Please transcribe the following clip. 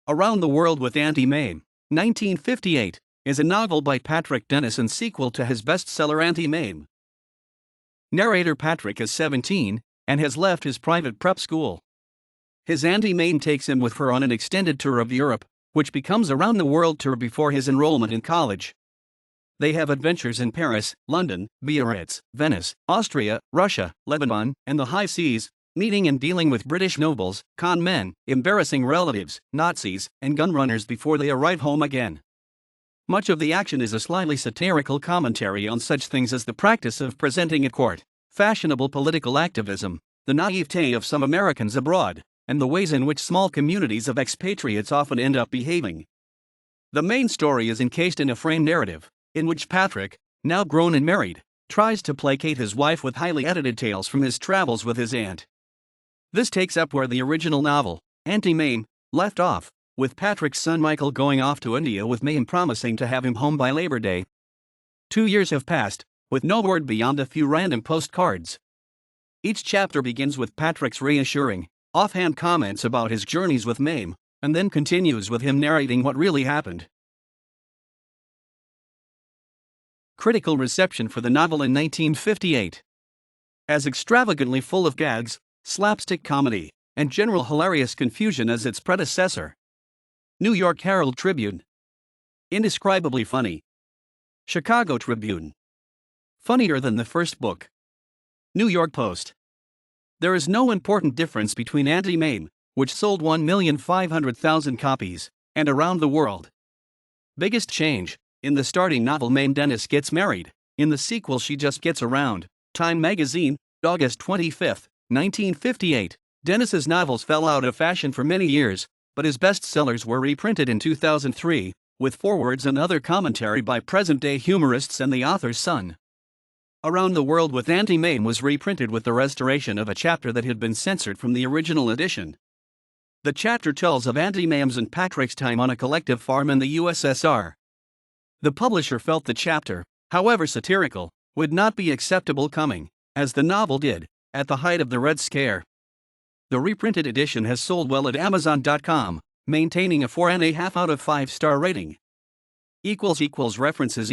Around the World with Auntie Mame, 1958, is a novel by Patrick Dennis and sequel to his bestseller Auntie Mame. Narrator Patrick is 17 and has left his private prep school. His Auntie Mame takes him with her on an extended tour of Europe, which becomes a round-the-world tour before his enrollment in college. They have adventures in Paris, London, Biarritz, Venice, Austria, Russia, Lebanon, and the high seas, meeting and dealing with British nobles, con men, embarrassing relatives, Nazis, and gun runners before they arrive home again. Much of the action is a slightly satirical commentary on such things as the practice of presenting at court, fashionable political activism, the naivete of some Americans abroad, and the ways in which small communities of expatriates often end up behaving. The main story is encased in a framed narrative, in which Patrick, now grown and married, tries to placate his wife with highly edited tales from his travels with his aunt. This takes up where the original novel, Auntie Mame, left off, with Patrick's son Michael going off to India with Mame promising to have him home by Labor Day. 2 years have passed, with no word beyond a few random postcards. Each chapter begins with Patrick's reassuring, offhand comments about his journeys with Mame, and then continues with him narrating what really happened. Critical reception for the novel in 1958. As extravagantly full of gags, slapstick comedy, and general hilarious confusion as its predecessor. New York Herald Tribune. Indescribably funny. Chicago Tribune. Funnier than the first book. New York Post. There is no important difference between Auntie Mame, which sold 1,500,000 copies, and Around the World. Biggest change: in the starting novel Mame Dennis gets married, in the sequel she just gets around. Time magazine, August 25, 1958. Dennis's novels fell out of fashion for many years, but his bestsellers were reprinted in 2003, with forewords and other commentary by present-day humorists and the author's son. Around the World with Auntie Mame was reprinted with the restoration of a chapter that had been censored from the original edition. The chapter tells of Auntie Mame's and Patrick's time on a collective farm in the USSR. The publisher felt the chapter, however satirical, would not be acceptable coming, as the novel did, at the height of the Red Scare. The reprinted edition has sold well at Amazon.com, maintaining a 4.5 out of 5 star rating. References